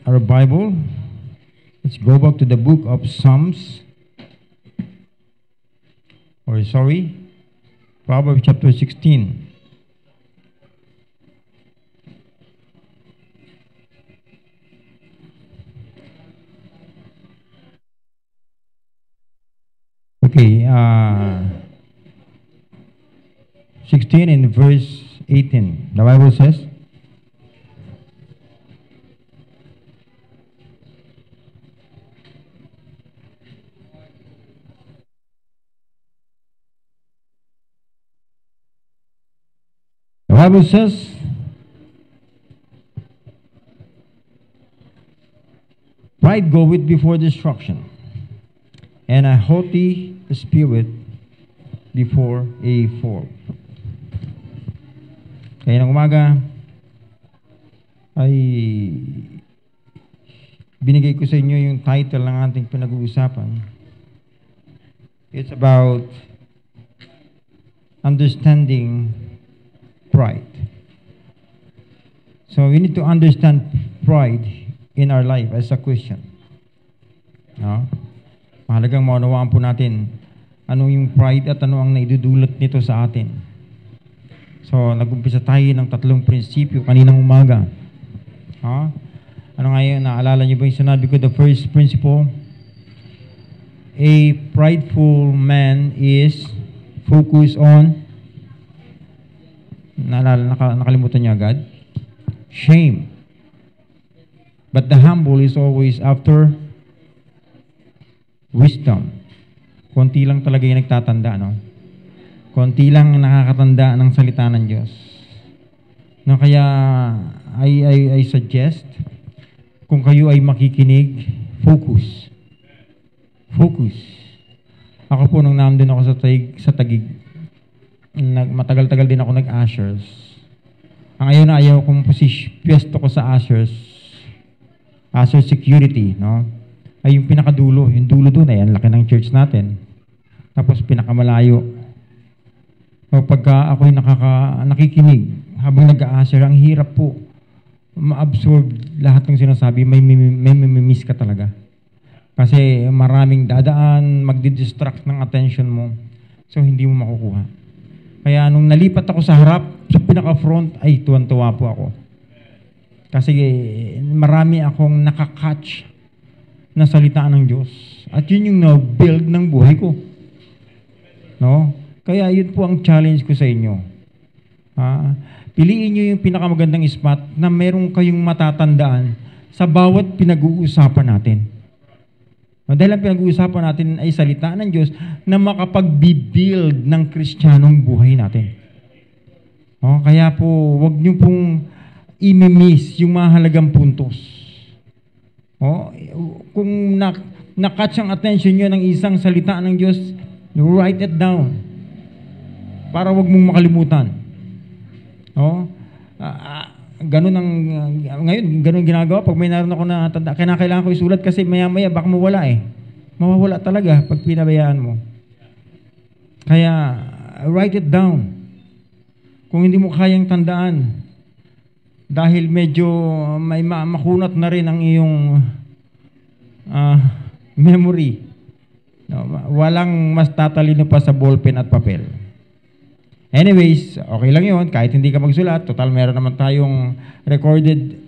our Bible. Let's go back to the book of Psalms. Proverbs chapter 16. Okay, 16 and verse 18. The Bible says, pride goeth before destruction, and a haughty spirit before a fall. Kaya ng umaga ay binigay ko sa inyo yung title ng ating pinag-uusapan. It's about understanding pride. So we need to understand pride in our life as a Christian. No? Mahalagang maunawaan po natin ano yung pride at ano ang naidudulot nito sa atin. So, nag-umpisa tayo ng 3 prinsipyo kaninang umaga. Ano nga yun? Naalala niyo ba yung sinabi ko? The first principle, a prideful man is focused on, nakalimutan niyo agad? Shame. But the humble is always after wisdom. Konti lang talaga yung nagtatanda, no? Konti lang nakakatanda ng salita ng Diyos. No, kaya I suggest, kung kayo ay makikinig, focus. Focus. Ako po, nung nandun ako sa Taguig, matagal-tagal din ako nag-ushers. Ang ayaw kong pwesto ko sa ushers security, no? Ay yung pinakadulo, yung dulo doon ay ang laki ng church natin. Tapos pinakamalayo. O pagka ako'y nakikinig habang nag-a-usher, ang hirap po ma-absorb lahat ng sinasabi. May miss ka talaga. Kasi maraming dadaan, magdi-distract ng attention mo. So hindi mo makukuha. Kaya nung nalipat ako sa harap, sa pinaka-front, ay tuwan-tuwa po ako. Kasi marami akong nakakatch na salita ng Diyos. At yun yung na-build ng buhay ko. No? Kaya yun po ang challenge ko sa inyo. Piliin nyo yung pinakamagandang spot na meron kayong matatandaan sa bawat pinag-uusapan natin. Dahil ang pinag-uusapan natin ay salita ng Diyos na makapag-build ng Kristiyanong buhay natin. Kaya po, wag nyo pong i-miss yung mahalagang puntos. Kung na-catch ang attention nyo ng isang salita ng Diyos, write it down. Para wag mong makalimutan. Ganun ginagawa. Pag may naroon ako na tanda, kailangan ko isulat kasi maya-maya baka mawala eh. Mawawala talaga pag pinabayaan mo. Kaya, write it down. Kung hindi mo kayang tandaan, dahil medyo may makunat na rin ang iyong memory. Walang mas tatalino pa sa ballpen at papel. Anyways, okay lang yun. Kahit hindi ka magsulat, total meron naman tayong recorded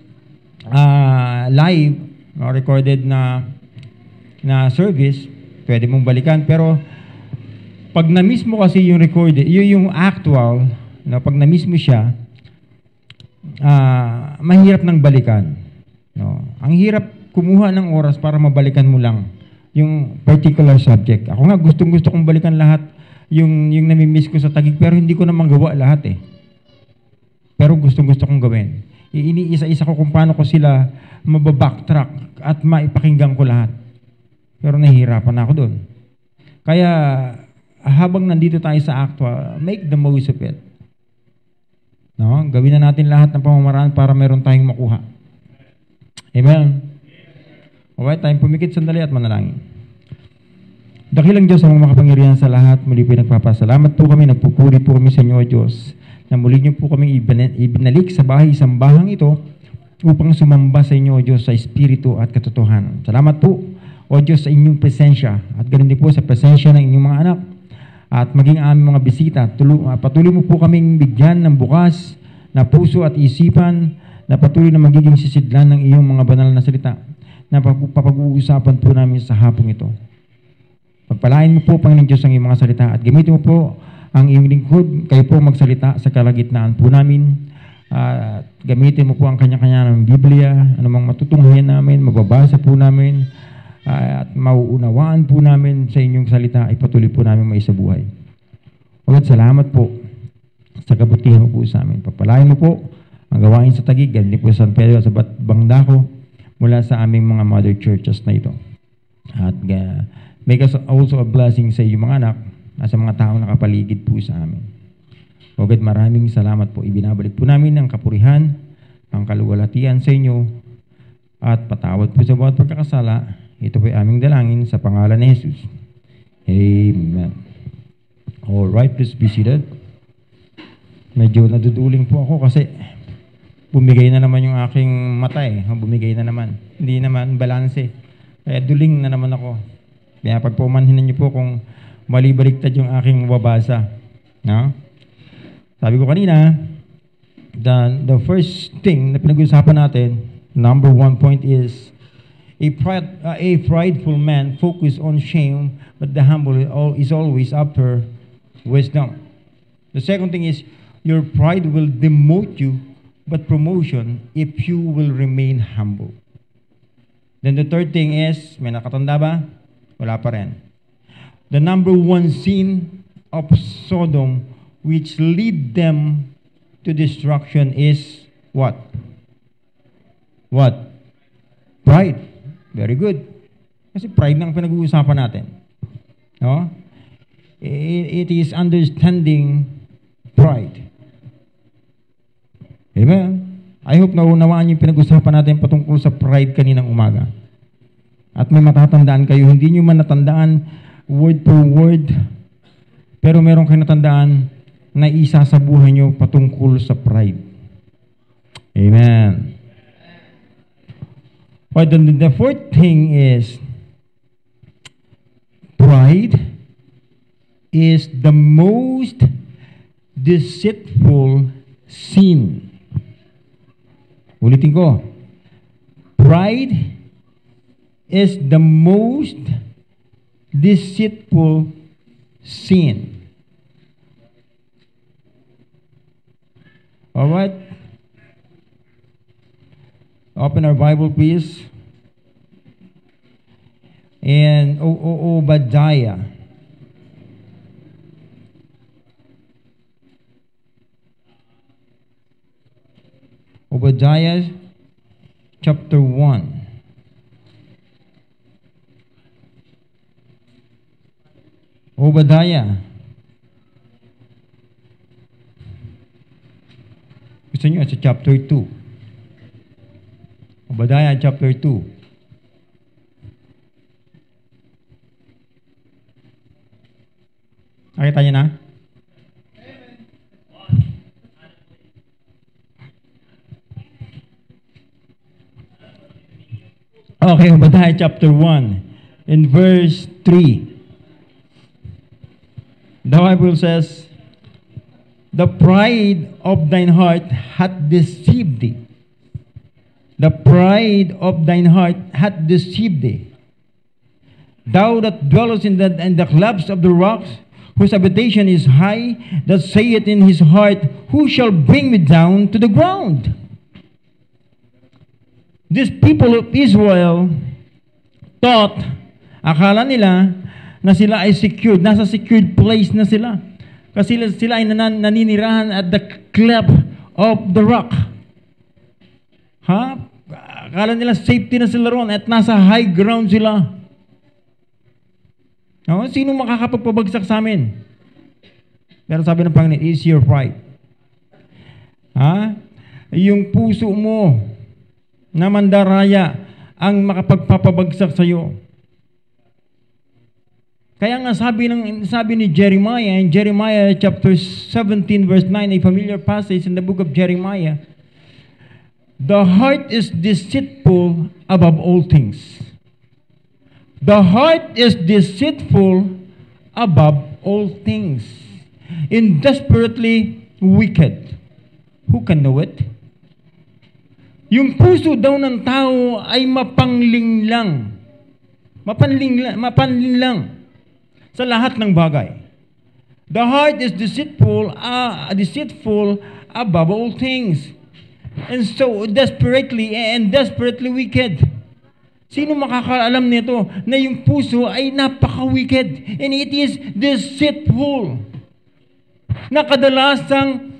live, recorded na service, pwede mong balikan. Pero pag na-miss mo kasi yung recorded, yung actual, pag na-miss mo siya, mahirap nang balikan. Ang hirap kumuha ng oras para mabalikan mo lang yung particular subject. Ako nga, gustong-gusto kong balikan lahat yung nami-miss ko sa Taguig, pero hindi ko naman gawa lahat eh. Pero gustong-gusto kong gawin. Iniisa-isa ko kung paano ko sila mababacktrack at maipakinggan ko lahat. Pero nahihirapan ako doon. Kaya habang nandito tayo sa actual, make the most of it. Gawin na natin lahat ng pamamaraan para meron tayong makuha. Amen? Alright, tayong pumikit sandali at manalangin. Dakilang Diyos ang makapangyarihan sa lahat, muli po nagpapasalamat po kami, nagpupuri po kami sa inyo, Diyos, na muli niyo po kami ibinalik sa bahay, isang bahang ito, upang sumamba sa inyo, O Diyos, sa Espiritu at katotohanan. Salamat po, O Diyos, sa inyong presensya at ganun din po sa presensya ng inyong mga anak at maging aming mga bisita. Patuloy mo po kaming bigyan ng bukas na puso at isipan na patuloy na magiging sisidlan ng iyong mga banal na salita na papag-uusapan po namin sa hapong ito. Pagpalain mo po, Panginoon Diyos, ang iyong mga salita at gamitin mo po ang iyong lingkod. Kayo po magsalita sa kalagitnaan po namin. Gamitin mo po ang kanya-kanya ng Biblia, anumang matutunghayan namin, magbabasa po namin, at mauunawaan po namin sa inyong salita ay patuloy po namin maisabuhay. Ulit, salamat po sa kabutihan mo po sa amin. Pagpalain mo po ang gawain sa Taguig, ganyan po sa San Pedro, sa Bangdako, mula sa aming mga mother churches na ito. At make us also a blessing sa iyong mga anak at sa mga taong nakapaligid po sa amin. Ulit, maraming salamat po. Ibinabalik po namin ang kapurihan, ang kaluwalhatian sa inyo, at patawad po sa bawat pagkakasala. Ito po ay aming dalangin sa pangalan ni Jesus. Amen. Alright, please be seated. Medyo naduduling po ako kasi bumigay na naman yung aking mata eh. Bumigay na naman. Hindi naman balanse. Kaya duling na naman ako. Kaya pagpumanhin niyo po kung mali-baliktad yung aking babasa. No? Sabi ko kanina, the first thing na pinag-usapan natin, number 1 point is, a prideful man focus on shame, but the humble is always after wisdom. The second thing is, your pride will demote you, but promotion if you will remain humble. Then the third thing is, may nakatanda ba? Wala pa rin. The number 1 sin of Sodom which lead them to destruction is what? What? Pride. Very good. Kasi pride lang pinag-uusapan natin. No? It is understanding pride. Amen? I hope naunawaan yung pinag-usapan natin patungkol sa pride kaninang umaga. At may matatandaan kayo, hindi nyo man natandaan word per word, pero meron kayo natandaan na isa sa buhay nyo patungkol sa pride. Amen. But the fourth thing is, pride is the most deceitful sin. Ulitin ko. Pride is the most deceitful sin. All right? Open our Bible, please. And Obadiah. Obadiah chapter 1. Obadiah. Gusto nyo sa chapter 2. Obadiah chapter 2. Nakita niyo na? Okay, Obadiah chapter 1 in verse 3. The Bible says, the pride of thine heart hath deceived thee. The pride of thine heart hath deceived thee. Thou that dwellest in the clefts of the rocks, whose habitation is high, that saith in his heart, who shall bring me down to the ground? This people of Israel thought, akala nila na sila ay secured, nasa secured place na sila. Kasi sila ay naninirahan at the cleft of the rock. Ha? Akala nila safety na sila ron at nasa high ground sila. No? Sino makakapagpabagsak sa amin? Pero sabi ng Panginoon, is your pride. Ha? Yung puso mo na mandaraya ang makapagpapabagsak sa iyo. Kaya nga sabi ni Jeremiah in Jeremiah chapter 17 verse 9, a familiar passage in the book of Jeremiah, The heart is deceitful above all things. The heart is deceitful above all things, and desperately wicked. Who can know it? Yung puso daw ng tao ay mapanlinlang. Mapanlinlang sa lahat ng bagay. The heart is deceitful above all things, and so desperately wicked. Sino makakaalam nito na yung puso ay napaka-wicked, and it is deceitful, na kadalasang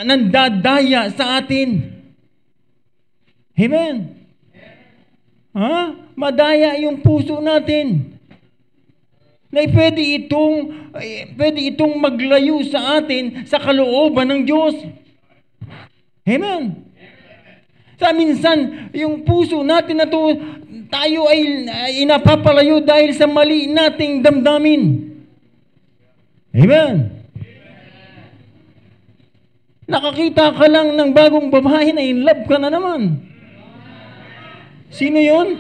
nandadaya sa atin. Amen. Madaya yung puso natin. Na pwede itong maglayo sa atin sa kalooban ng Diyos. Amen. Sa minsan, yung puso natin na to, tayo ay inapapalayo dahil sa mali nating damdamin. Amen. Nakakita ka lang ng bagong babae na in love ka na naman. Sino yun?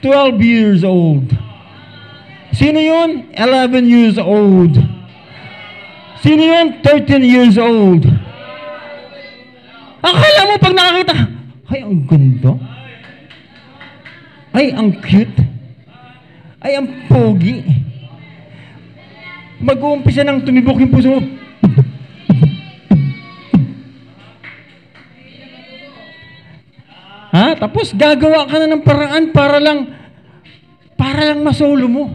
12 years old. Sino yun? 11 years old. Sino yun? 13 years old. Akala mo pag nakakita, ay, ang ganda. Ay, ang cute. Ay, ang pogi. Mag-uumpisa nang tumibok yung puso mo. Tapos gagawa ka na ng paraan para lang masolo mo.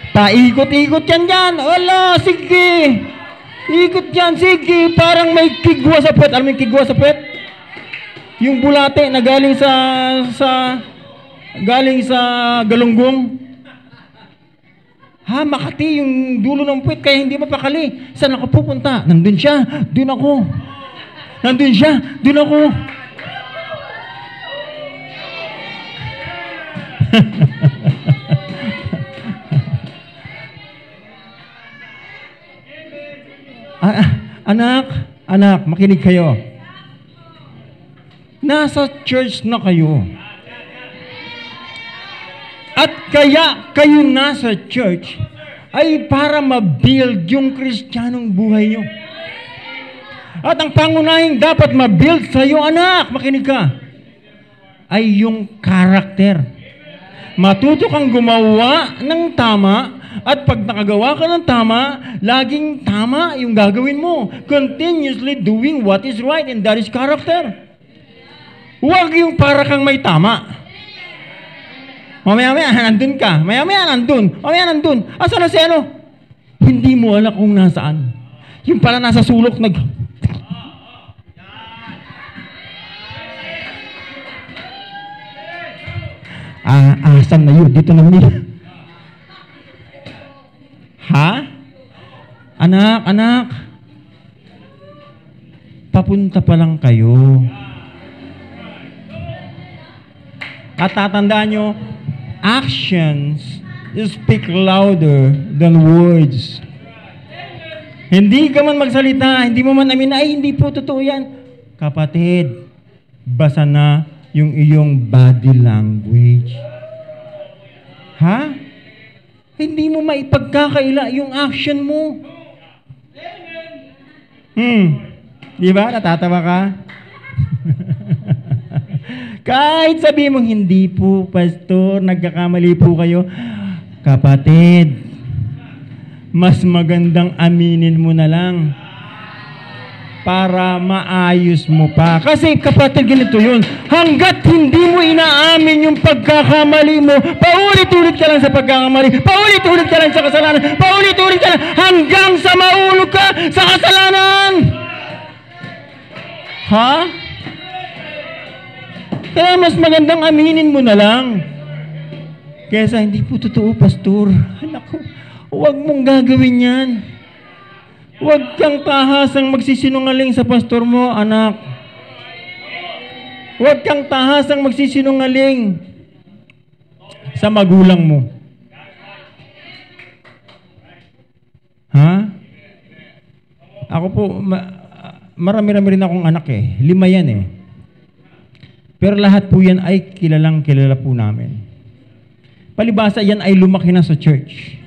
Paikot-ikot yan dyan. Wala, sige. Ikot yan, sige. Parang may kigwa sa puwet. Alam mo yung kigwa sa puwet? Yung bulate na galing sa galunggong. Makati yung dulo ng puwet kaya hindi mapakali. Saan ako pupunta? Nandun siya. Dun ako. Nandun siya. Dun ako. Anak, makinig kayo. Nasa church na kayo. At kaya kayo nasa church ay para ma-build yung Kristiyanong buhay nyo. At ang pangunahing dapat ma-build sa iyo, anak, makinig ka, ay yung karakter. Matuto kang gumawa ng tama, at pag nakagawa ka ng tama, laging tama yung gagawin mo. Continuously doing what is right, and that is character. Huwag yung para kang may tama. Mamaya-maya, nandun ka. Mamaya-maya, nandun. Asa na si ano? Hindi mo alam kung nasaan. Yung pala nasa sulok, asan na yun? Dito na nila. Anak. Papunta pa lang kayo. At tatandaan nyo, actions speak louder than words. Hindi ka man magsalita, hindi mo man amin, ay hindi po totoo yan. Kapatid, basa na yung iyong body language. Hindi mo maipagkakaila yung action mo. Di ba? Natatawa ka? Kahit sabi mong hindi po, pastor, nagkakamali po kayo. Kapatid, mas magandang aminin mo na lang para maayos mo pa. Kasi kapatid, ganito yun. Hanggat hindi mo inaamin yung pagkakamali mo, paulit-ulit ka lang sa pagkakamali, paulit-ulit ka lang sa kasalanan, paulit-ulit ka lang hanggang sa maulog ka sa kasalanan. Kaya mas magandang aminin mo na lang. Kesa hindi po totoo, pastor. Anak ko, huwag mong gagawin yan. Huwag kang tahasang magsisinungaling sa pastor mo, anak. Huwag kang tahasang magsisinungaling sa magulang mo. Ako po, marami-rami rin akong anak eh. 5 yan eh. Pero lahat po yan ay kilala po namin. Palibasa yan ay lumaki na sa church.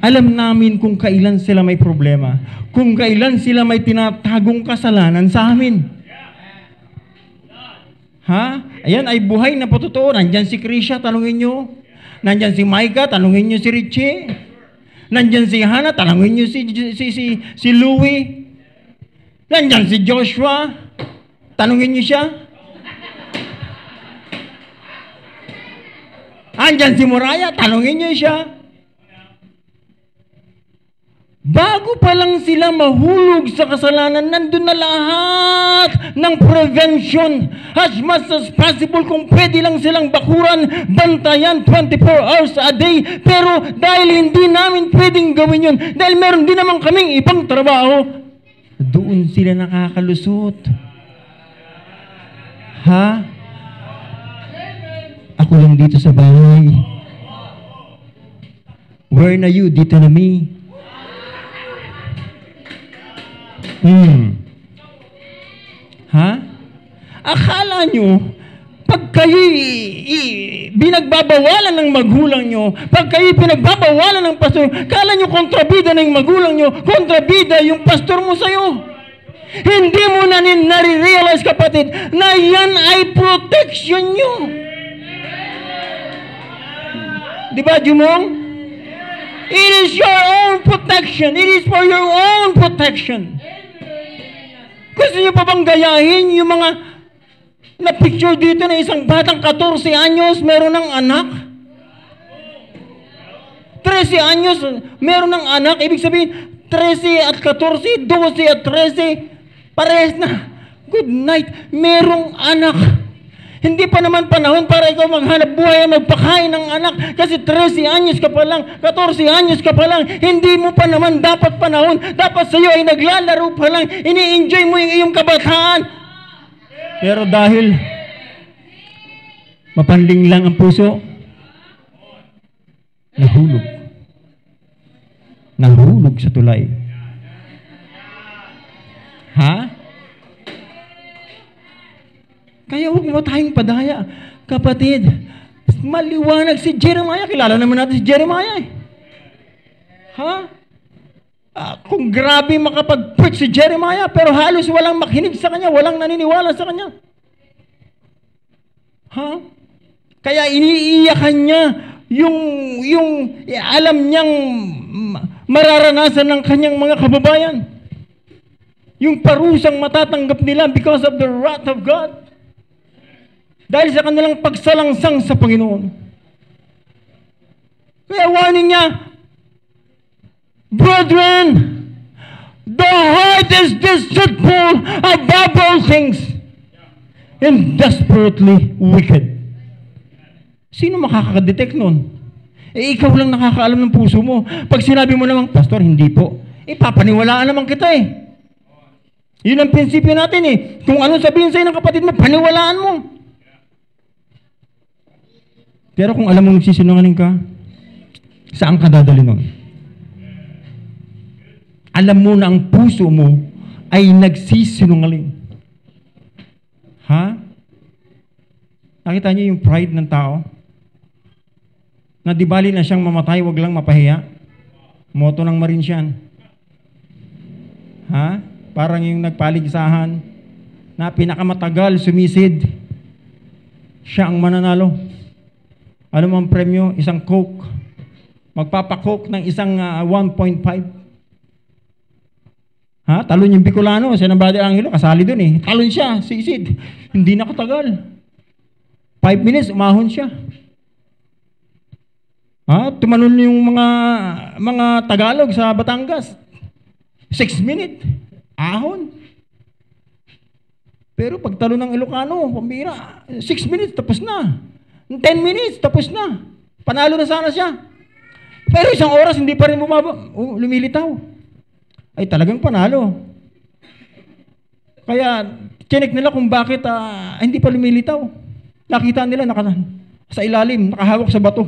Alam namin kung kailan sila may problema. Kung kailan sila may tinatagong kasalanan sa amin. Ha? Ayan ay buhay na patotoo. Nandyan si Krisha, tanungin nyo. Nandyan si Micah, tanungin nyo si Richie. Nandyan si Hannah, tanungin nyo si Louie. Nandyan si Joshua, tanungin nyo siya. Nandyan si Moraya, tanungin nyo siya. Bago pa lang sila mahulog sa kasalanan, nandun na lahat ng prevention. As much as possible, kung pwede lang silang bakuran, bantayan 24 hours a day. Pero dahil hindi namin pwedeng gawin yun, dahil meron din naman kaming ibang trabaho, doon sila nakakalusot. Ha? Ako lang dito sa bahay. Where na you? Dito na me. Ha? Akala nyo, pag kayo binagbabawalan ng magulang nyo, pag kayo pinagbabawalan ng pastor, akala nyo kontrabida na yung magulang nyo, kontrabida yung pastor mo sa'yo. Hindi mo na nare-realize, kapatid, na yan ay protection nyo. Diba, Jumong? It is your own protection. It is for your own protection. Gusto niyo pa bang gayahin yung mga na-picture dito na isang batang 14 anyos, meron ng anak? 13 anyos, meron ng anak. Ibig sabihin, 13 at 14, 12 at 13, parehas na. Good night, merong anak. Hindi pa naman panahon para ikaw maghanap buhay at magpakain ng anak. Kasi 13 anyos ka pa lang, 14 anyos ka pa lang, hindi mo pa naman dapat panahon. Dapat sa'yo ay naglalaro pa lang, ini-enjoy mo yung iyong kabataan. Pero dahil mapanling lang ang puso, nahulog. Nahulog sa tulay. Ha? Kaya huwag mo tayong padaya. Kapatid, maliwanag si Jeremiah. Kilala naman natin si Jeremiah. Ha? Kung grabe makapag-preach si Jeremiah, pero halos walang makinig sa kanya, walang naniniwala sa kanya. Ha? Kaya iniiyakan niya yung alam niyang mararanasan ng kanyang mga kababayan. Yung parusang matatanggap nila because of the wrath of God. Dahil sa kanilang pagsalangsang sa Panginoon. Kaya warning niya, brethren, the heart is deceitful above all things and desperately wicked. Sino makakadetect nun? Ikaw lang nakakaalam ng puso mo. Pag sinabi mo namang, Pastor, hindi po. Papaniwalaan naman kita eh. Yun ang prinsipyo natin eh. Kung anong sabihin sa'yo ng kapatid mo, paniwalaan mo. Pero kung alam mo nagsisinungaling ka, saan ka dadali nun? Alam mo na ang puso mo ay nagsisinungaling. Ha? Nakita niyo yung pride ng tao? Na di bali na siyang mamatay, wag lang mapahiya. Moto ng Marinsian. Ha? Parang yung nagpaligsahan na pinakamatagal sumisid. Siya ang mananalo. Ano mo ang premyo? Isang Coke. Magpapakoke ng isang 1.5. Ha? Talon yung Bicolano. Siya ng Brother Angelo. Kasali dun eh. Talon siya. Sisid. Hindi nakatagal. 5 minutes, umahon siya. Ha? Tumalon yung mga Tagalog sa Batangas. 6 minutes. Ahon. Pero pag talon ng Ilocano, pambira, 6 minutes, tapos na. 10 minutes, tapos na. Panalo na sana siya. Pero isang oras, hindi pa rin lumilitaw. Ay, talagang panalo. Kaya, chinek nila kung bakit hindi pa lumilitaw. Nakita nila, sa ilalim, nakahawak sa bato.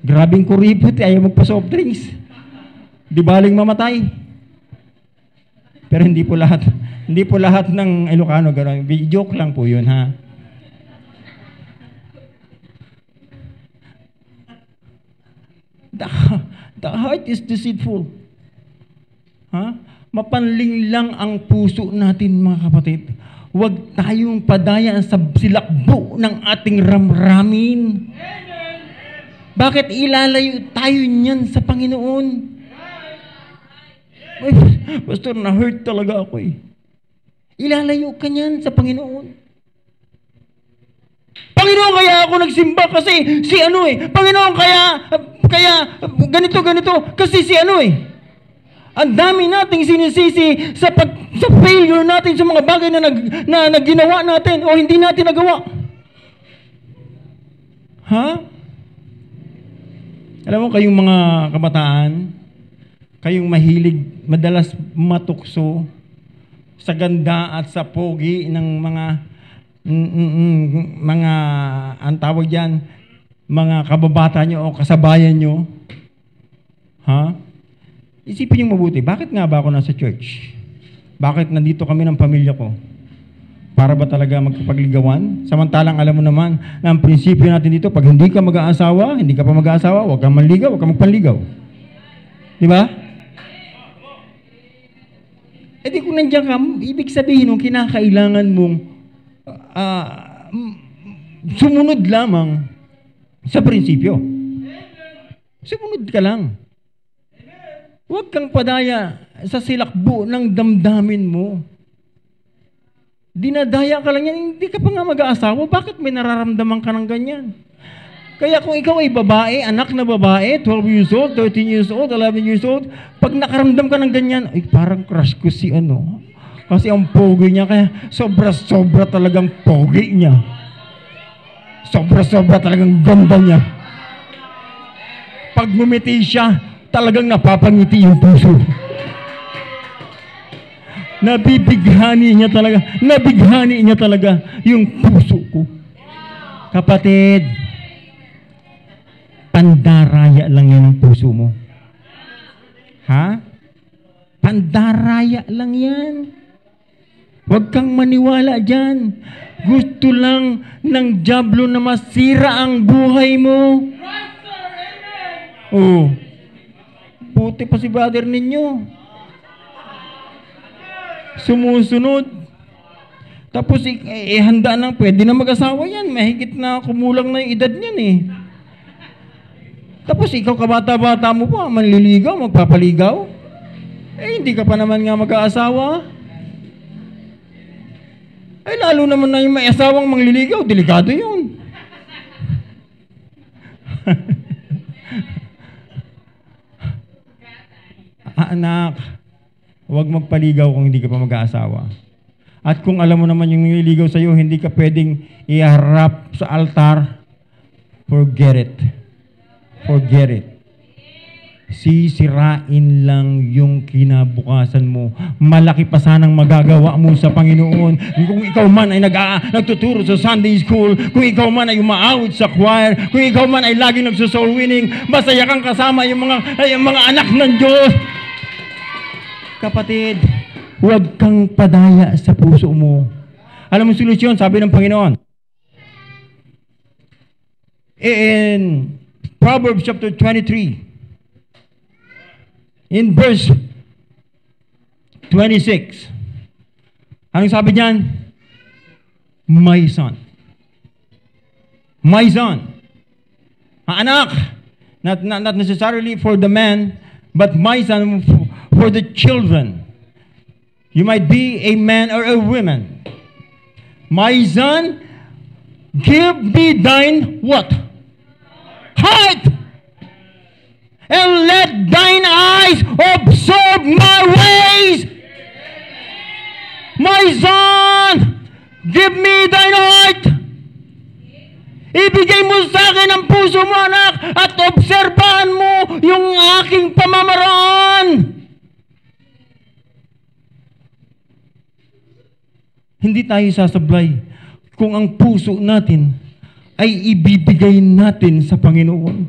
Grabing kuripot, ayaw magpa-soft drinks. Di baling mamatay. Pero hindi po lahat ng Ilocano gano'n. Joke lang po yun, ha? The heart is deceitful. Ha? Mapanling lang ang puso natin, mga kapatid. Huwag tayong padaya sa silakbo ng ating ramramin. Bakit ilalayo tayo niyan sa Panginoon? Ay, Pastor, na-hurt talaga ako eh. Ilalayo ka niyan sa Panginoon. Panginoon, kaya ako nagsimba kasi si ano eh. Panginoon, kaya ganito, kasi si ano eh. Ang dami nating sinisisi sa failure natin sa mga bagay na ginawa natin o hindi natin nagawa. Ha? Alam mo, kayong mga kabataan, kayong mahilig, madalas matukso sa ganda at sa pogi ng mga ang tawag diyan, mga kababata nyo o kasabayan nyo. Ha? Isipin niyo mabuti, bakit nga ba ako nasa church? Bakit nandito kami ng pamilya ko? Para ba talaga magkapagligawan? Samantalang alam mo naman na ang prinsipyo natin dito, pag hindi ka mag-aasawa, huwag kang manligaw, huwag kang magpanligaw. Di ba? E di kung nandiyan ka, ibig sabihin nung kinakailangan mong sumunod lamang sa prinsipyo. Sumunod ka lang. Huwag kang padaya sa silakbo ng damdamin mo. Dinadaya ka lang yan, hindi ka pa nga mag-aasawa, bakit may nararamdaman ka ng ganyan? Kaya kung ikaw ay babae, anak na babae, 12 years old, 13 years old, 11 years old, pag nakaramdam ka ng ganyan, ay parang crush ko si ano. Kasi ang pogi niya, kaya sobra-sobra talagang pogi niya. Sobra-sobra talagang ganda niya. Pag ngumiti siya, talagang napapangiti yung puso. Nabighani niya talaga yung puso ko. Kapatid, pandaraya lang yan ang puso mo. Ha? Pandaraya lang yan. Huwag kang maniwala dyan. Gusto lang ng dyablo na masira ang buhay mo. Oh. Buti pa si brother ninyo. Sumusunod. Tapos handa nang pwede na mag-asawa yan. Mahigit na kumulang na yung edad niyan eh. Tapos ikaw kabata-bata mo pa, manliligaw, magpapaligaw. Hindi ka pa naman nga mag-aasawa. Lalo naman na yung may asawang mangliligaw, delikado yun. Anak, huwag magpaligaw kung hindi ka pa mag-aasawa. At kung alam mo naman yung nililigaw sa'yo, hindi ka pwedeng iharap sa altar, forget it. Forget it. Sisirain lang yung kinabukasan mo. Malaki pa sanang magagawa mo sa Panginoon. Kung ikaw man ay nagtuturo sa Sunday school, kung ikaw man ay umaawit sa choir, kung ikaw man ay laging nagsosoul winning, masaya kang kasama yung mga anak ng Diyos. Kapatid, huwag kang padaya sa puso mo. Alam mo solusyon, sabi ng Panginoon. In Proverbs chapter 23, in verse 26, anong sabi diyan? My son. My son. Anak, not necessarily for the man, but my son for the children. You might be a man or a woman. My son, give me thine what? Heart! And let thine eyes observe my ways. My son, give me thine heart. Ibigay mo sa akin ang puso mo, anak, at obserbahan mo yung aking pamamaraan. Hindi tayo sasablay kung ang puso natin ay ibibigay natin sa Panginoon.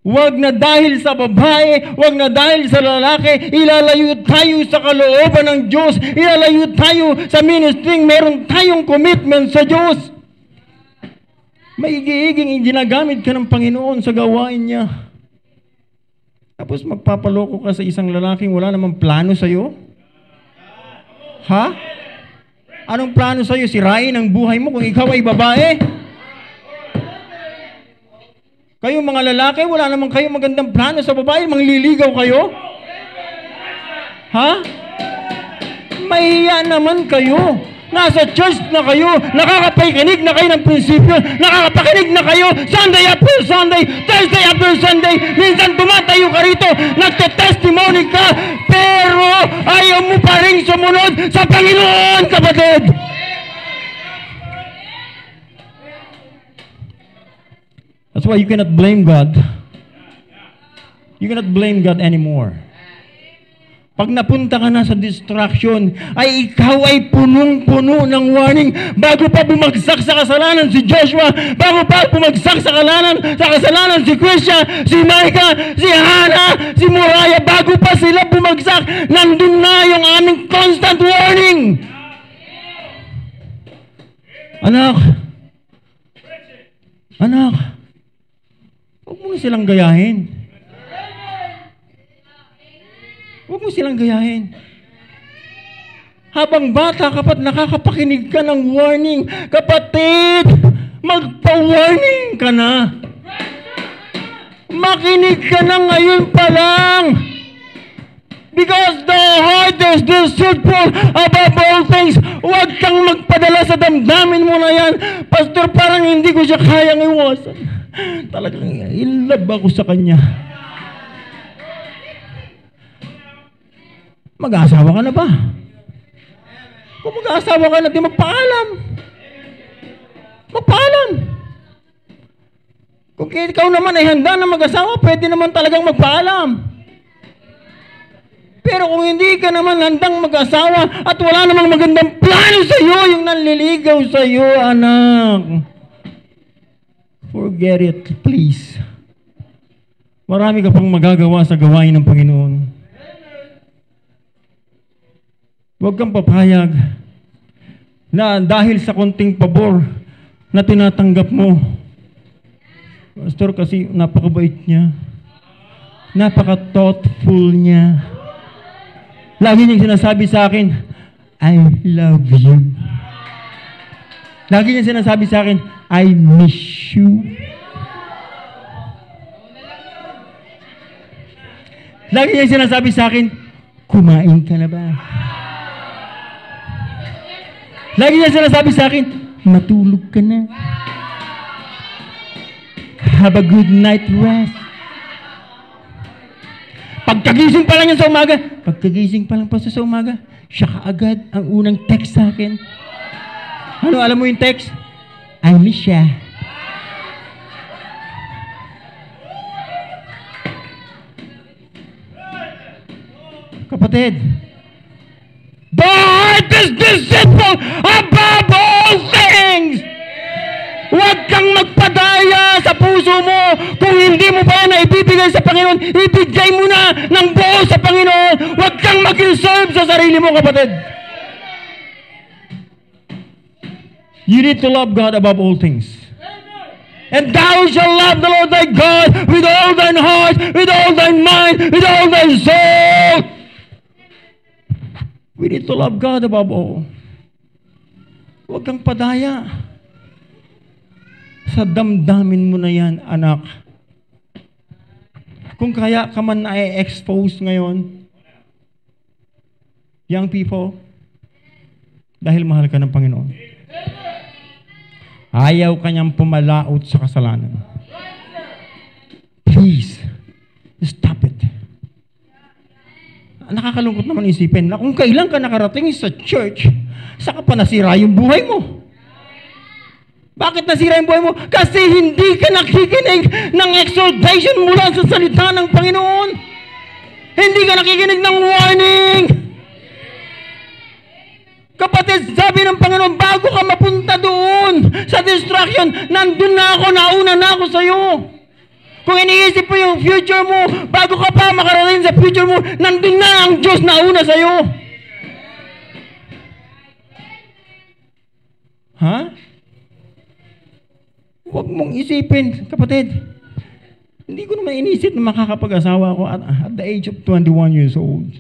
Huwag na dahil sa babae, huwag na dahil sa lalaki, ilalayo tayo sa kalooban ng Diyos, ilalayo tayo sa ministry, meron tayong commitment sa Diyos. Maigi-iging ginagamit ka ng Panginoon sa gawain niya. Tapos magpapaloko ka sa isang lalaking wala namang plano sa'yo? Ha? Anong plano sa'yo? Sirain ang buhay mo kung ikaw ay babae? Kayo mga lalaki, wala naman kayo magandang plano sa babae, mangliligaw kayo? Ha? Mahiya naman kayo. Nasa church na kayo, nakakapakinig na kayo ng prinsipyo, nakakapakinig na kayo Sunday after Sunday, Thursday after Sunday, minsan tumatayo ka rito, nagte-testimony ka, pero ayaw mo pa rin sumunod sa Panginoon, kapatid. That's why you cannot blame God. You cannot blame God anymore. Pag napunta ka na sa distraction, ay ikaw ay punong-puno ng warning. Bago pa bumagsak sa kasalanan si Joshua, bago pa bumagsak sa kasalanan si Krisha, si Micah, si Hannah, si Moriah, bago pa sila bumagsak, nandun na yung aming constant warning. Anak, huwag mo silang gayahin. Huwag mo silang gayahin. Habang bata ka pa't nakakapakinig ka ng warning, kapatid, magpa-warning ka na. Makinig ka na ngayon pa lang. Because the heart is deceitful above all things. Huwag kang magpadala sa damdamin mo na yan. Pastor, parang hindi ko siya kayang iwasan. Talagang in love ako sa kanya. Mag-aasawa ka na ba? Kung mag-aasawa ka na, di magpaalam. Magpaalam. Kung ikaw naman ay handa na mag-asawa, pwede naman talagang magpaalam. Pero kung hindi ka naman handang mag-asawa at wala namang magandang plano sa iyo, yung nanliligaw sa iyo, anak, forget it, please. Marami ka pang magagawa sa gawain ng Panginoon. Huwag kang papayag na dahil sa konting pabor na tinatanggap mo, Pastor, kasi napakabait niya, napaka-thoughtful niya. Lagi niyang sinasabi sa akin, I love you. Lagi niyang sinasabi sa akin, I miss you. Lagi niyang sinasabi sa akin, kumain ka na ba? Lagi niya sinasabi sa akin, matulog ka na. Have a good night rest. Pagkagising pa lang yan sa umaga, sa umaga, siya kaagad ang unang text sa akin. Ano, alam mo yung text? I miss ya. Kapatid, the heart is deceitful above all things. Huwag kang magpadaya sa puso mo. Kung hindi mo pa na ibibigay sa Panginoon, ibigay mo na ng buo sa Panginoon. Huwag kang mag-reserve sa sarili mo, kapatid. You need to love God above all things. And thou shalt love the Lord thy God with all thine heart, with all thine mind, with all thine soul. We need to love God above all. Huwag kang padaya. Sa damdamin mo na yan, anak. Kung kaya ka man na-expose ngayon, young people, dahil mahal ka ng Panginoon, ayaw kanyang pumalaot sa kasalanan. Please, stop it. Nakakalungkot naman isipin na kung kailan ka nakarating sa church, saka pa nasira yung buhay mo. Bakit nasira yung buhay mo? Kasi hindi ka nakikinig ng exhortation mula sa salita ng Panginoon. Hindi ka nakikinig ng warning. Kapatid, sabi ng Panginoon, bago ka mapunta doon sa distraction, nandun na ako, nauna na ako sa iyo. Kung iniisip mo yung future mo, bago ka pa makarating sa future mo, nandun na ang Diyos na una sa'yo. Ha? Huwag mong isipin, kapatid. Hindi ko naman inisip na makakapag-asawa ako at the age of 21 years old.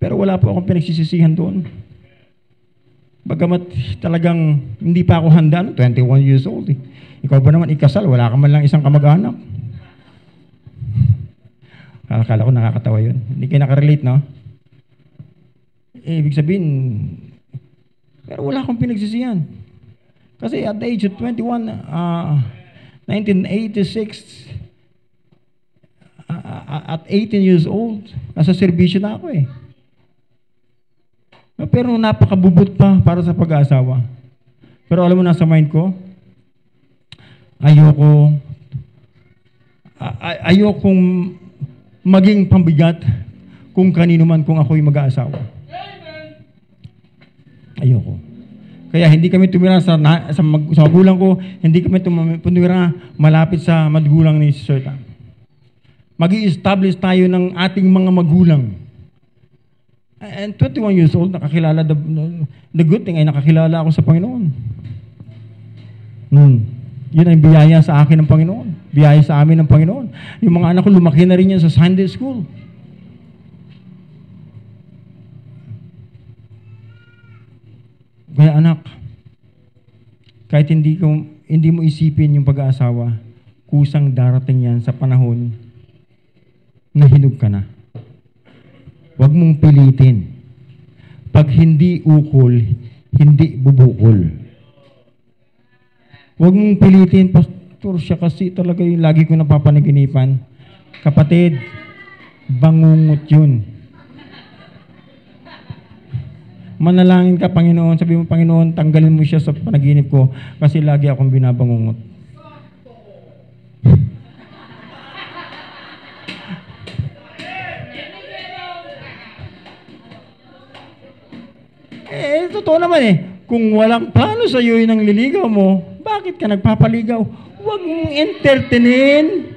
Pero wala po akong pinagsisisihan doon. Bagamat talagang hindi pa ako handa, 21 years old. Ikaw ba naman ikasal? Wala ka man lang isang kamag-anak. Akala ko nakakatawa yun. Hindi kayo nakarelate, no? Ibig sabihin, pero wala akong pinagsisihan. Kasi at the age of 21, 1986, at 18 years old, nasa serbisyo na ako eh. Pero napakabubot pa para sa pag-aasawa. Pero alam mo, nasa mind ko, ayokong maging pambigat kung kanino man kung ako'y mag-aasawa. Ayoko. Kaya hindi kami tumira sa magulang ko, hindi kami tumira malapit sa magulang ni Sir Tam. Mag-i-establish tayo ng ating mga magulang. And 21 years old, nakakilala, the good thing ay nakakilala ako sa Panginoon. Yun ay biyaya sa akin ng Panginoon. Biyaya sa amin ng Panginoon. Yung mga anak ko, lumaki na rin yan sa Sunday school. Kaya anak, kahit hindi mo isipin yung pag-aasawa, kusang darating yan sa panahon na hinog ka na. Huwag mong pilitin. Pag hindi ukol, hindi bubukol. Huwag mong pilitin, Pastor, siya kasi talaga yung lagi ko napapanaginipan. Kapatid, bangungot yun. Manalangin ka, Panginoon, sabi mo, Panginoon, tanggalin mo siya sa panaginip ko kasi lagi akong binabangungot. Totoo naman eh. Kung walang plano sa iyo yung nililigaw mo, bakit ka nagpapaligaw? Huwag mong entertainin.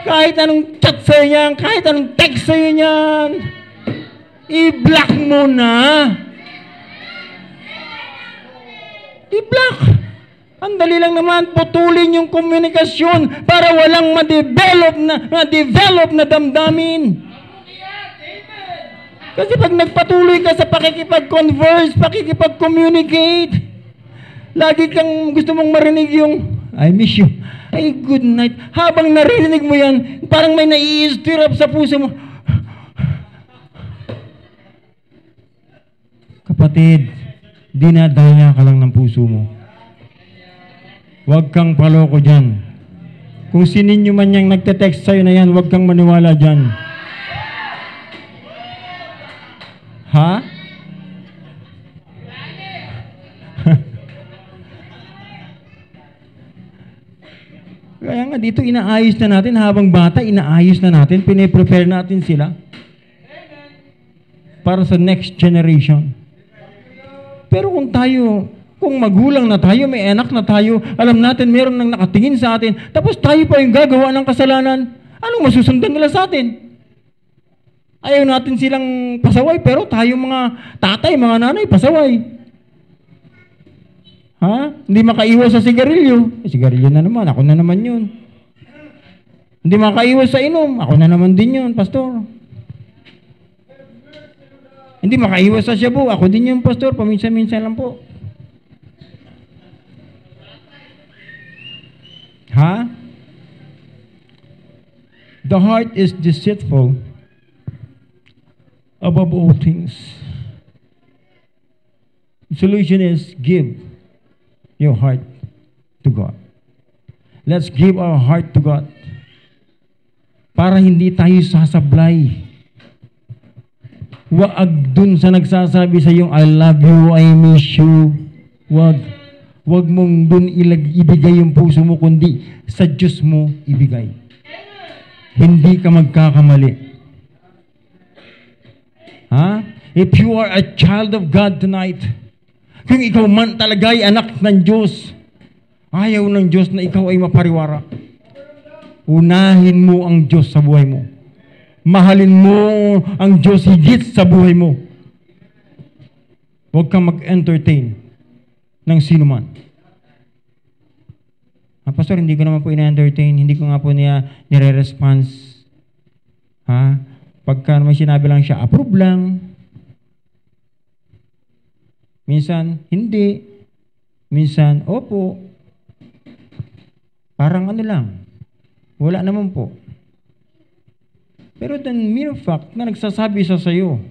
Kahit anong chat sa'yo niyan, kahit anong text sa'yo niyan, i-block mo na. I-block. Ang dali lang naman, putulin yung komunikasyon para walang ma-develop na damdamin. Kasi pag nagpatuloy ka sa pakikipag-converse, pakikipag-communicate, lagi kang gusto mong marinig yung, I miss you, ay good night. Habang narinig mo yan, parang may nai-stir up sa puso mo. Kapatid, dinadaya ka lang ng puso mo. Huwag kang paloko dyan. Kung sininyo man yung nagte-text sa'yo na yan, huwag kang maniwala dyan. Ha? Kaya nga dito inaayos na natin, habang bata, inaayos na natin, piniprepare natin sila para sa next generation. Pero kung magulang na tayo, may anak na tayo, alam natin meron nang nakatingin sa atin, tapos tayo pa yung gagawa ng kasalanan, anong masusundan nila sa atin? Ayaw natin silang pasaway, pero tayo mga tatay, mga nanay, pasaway. Ha? Hindi makaiwas sa sigarilyo. Sigarilyo na naman, ako na naman yun. Hindi makaiwas sa inom, ako na naman din yun, Pastor. Hindi makaiwas sa shabu, ako din yun, Pastor, paminsan-minsan lang po. Ha? The heart is deceitful above all things. The solution is give your heart to God. Let's give our heart to God. Para hindi tayo sasablay. Wag dun sa nagsasabi sa iyong, I love you, I miss you. Wag. Wag mong dun ibigay yung puso mo, kundi sa Diyos mo ibigay. Hindi ka magkakamali. Ha? If you are a child of God tonight, kung ikaw man talaga ay anak ng Diyos, ayaw ng Diyos na ikaw ay mapariwara. Unahin mo ang Diyos sa buhay mo. Mahalin mo ang Diyos higit sa buhay mo. Huwag kang mag-entertain ng sino man. Pastor, hindi ko naman po ina-entertain. Hindi ko nga po niya nire-response. Pagka may sinabi lang siya, approve lang. Minsan, hindi. Minsan, opo. Parang ano lang. Wala naman po. Pero the mere fact na nagsasabi siya sa'yo,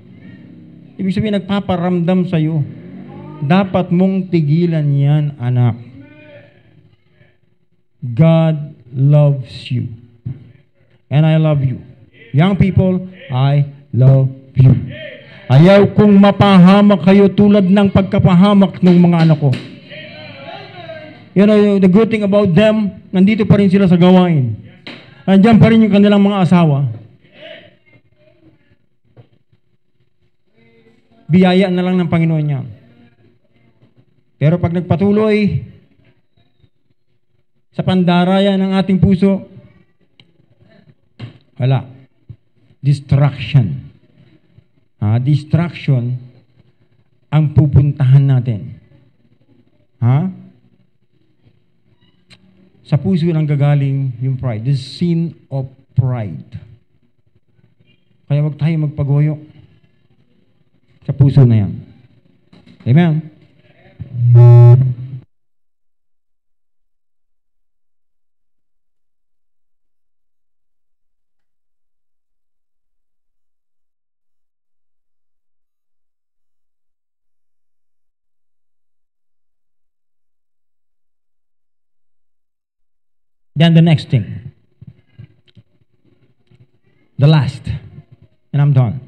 ibig sabihin nagpaparamdam sa'yo, dapat mong tigilan yan, anak. God loves you. And I love you. Young people, I love you. Ayaw kong mapahamak kayo tulad ng pagkapahamak ng mga anak ko. You know, the good thing about them, nandito pa rin sila sa gawain. Nandiyan pa rin yung kanilang mga asawa. Biyaya na lang ng Panginoon niya. Pero pag nagpatuloy sa pandaraya ng ating puso, wala. Distraction. Distraction ang pupuntahan natin. Sa puso lang gagaling yung pride. The sin of pride. Kaya wag tayo magpagoyo sa puso na yan. Amen? Then the next thing. The last. And I'm done.